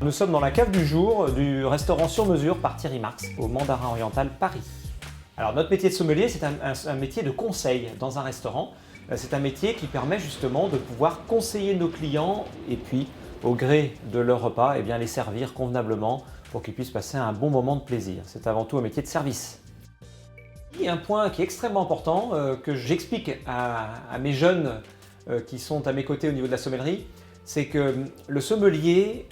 Nous sommes dans la cave du jour du restaurant Sur Mesure par Thierry Marx au Mandarin Oriental Paris. Alors notre métier de sommelier, c'est un métier de conseil dans un restaurant. C'est un métier qui permet justement de pouvoir conseiller nos clients et puis au gré de leur repas, eh bien, les servir convenablement pour qu'ils puissent passer un bon moment de plaisir. C'est avant tout un métier de service. Il y a un point qui est extrêmement important que j'explique à mes jeunes qui sont à mes côtés au niveau de la sommellerie, c'est que le sommelier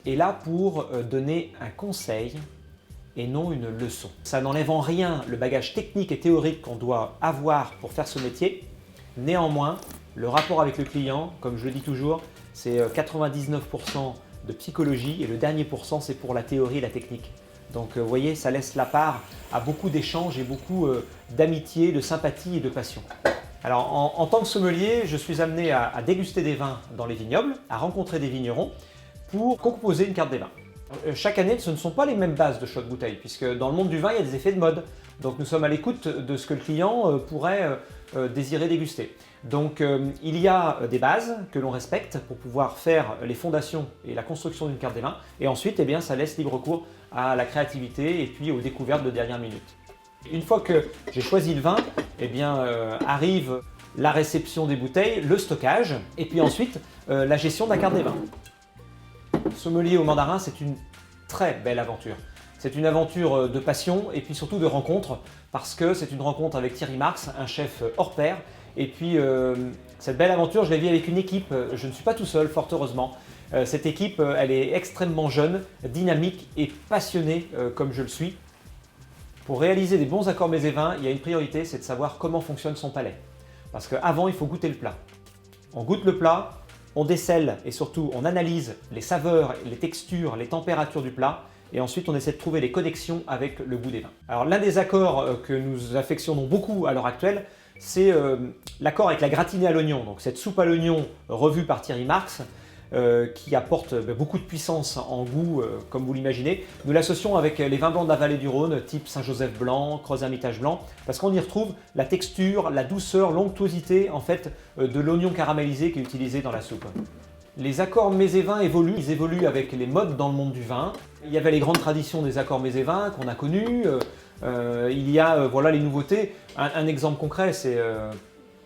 est là pour donner un conseil et non une leçon. Ça n'enlève en rien le bagage technique et théorique qu'on doit avoir pour faire ce métier. Néanmoins, le rapport avec le client, comme je le dis toujours, c'est 99% de psychologie et le dernier pourcent, c'est pour la théorie et la technique. Donc vous voyez, ça laisse la part à beaucoup d'échanges et beaucoup d'amitié, de sympathie et de passion. Alors en tant que sommelier, je suis amené à déguster des vins dans les vignobles, à rencontrer des vignerons pour composer une carte des vins. Chaque année, ce ne sont pas les mêmes bases de choix de bouteille, puisque dans le monde du vin, il y a des effets de mode. Donc nous sommes à l'écoute de ce que le client pourrait désirer déguster. Donc il y a des bases que l'on respecte pour pouvoir faire les fondations et la construction d'une carte des vins. Et ensuite, eh bien, ça laisse libre cours à la créativité et puis aux découvertes de dernière minute. Une fois que j'ai choisi le vin, eh bien, arrive la réception des bouteilles, le stockage et puis ensuite la gestion de la carte des vins. Sommelier au Mandarin, c'est une très belle aventure. C'est une aventure de passion et puis surtout de rencontre parce que c'est une rencontre avec Thierry Marx, un chef hors pair. Et puis cette belle aventure, je l'ai vue avec une équipe. Je ne suis pas tout seul, fort heureusement. Cette équipe, elle est extrêmement jeune, dynamique et passionnée comme je le suis. Pour réaliser des bons accords mets et vins, il y a une priorité, c'est de savoir comment fonctionne son palais. Parce qu'avant, il faut goûter le plat. On goûte le plat, on décèle et surtout on analyse les saveurs, les textures, les températures du plat et ensuite on essaie de trouver les connexions avec le goût des vins. Alors l'un des accords que nous affectionnons beaucoup à l'heure actuelle, c'est l'accord avec la gratinée à l'oignon. Donc cette soupe à l'oignon revue par Thierry Marx, qui apporte beaucoup de puissance en goût, comme vous l'imaginez. Nous l'associons avec les vins blancs de la vallée du Rhône, type Saint-Joseph blanc, Crozes-Hermitage blanc, parce qu'on y retrouve la texture, la douceur, l'onctuosité en fait, de l'oignon caramélisé qui est utilisé dans la soupe. Les accords mets et vins évoluent, ils évoluent avec les modes dans le monde du vin. Il y avait les grandes traditions des accords mets et vins qu'on a connues. Il y a voilà, les nouveautés. Un exemple concret, c'est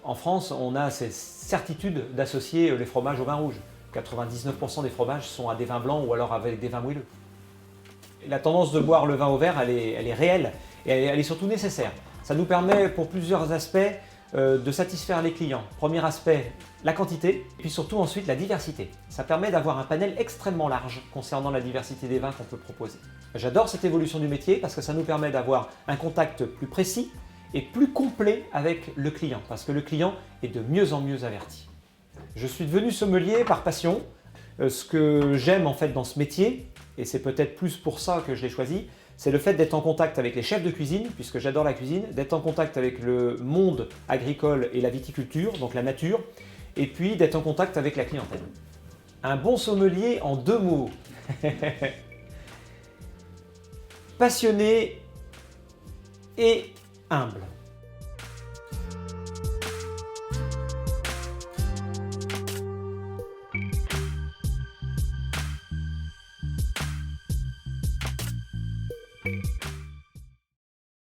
en France, on a cette certitude d'associer les fromages au vin rouge. 99% des fromages sont à des vins blancs ou alors avec des vins moelleux. La tendance de boire le vin au verre, elle est réelle et elle est surtout nécessaire. Ça nous permet pour plusieurs aspects de satisfaire les clients. Premier aspect, la quantité, et puis surtout ensuite la diversité. Ça permet d'avoir un panel extrêmement large concernant la diversité des vins qu'on peut proposer. J'adore cette évolution du métier parce que ça nous permet d'avoir un contact plus précis et plus complet avec le client, parce que le client est de mieux en mieux averti. Je suis devenu sommelier par passion. Ce que j'aime en fait dans ce métier, et c'est peut-être plus pour ça que je l'ai choisi, c'est le fait d'être en contact avec les chefs de cuisine, puisque j'adore la cuisine, d'être en contact avec le monde agricole et la viticulture, donc la nature, et puis d'être en contact avec la clientèle. Un bon sommelier en 2 mots. Passionné et humble.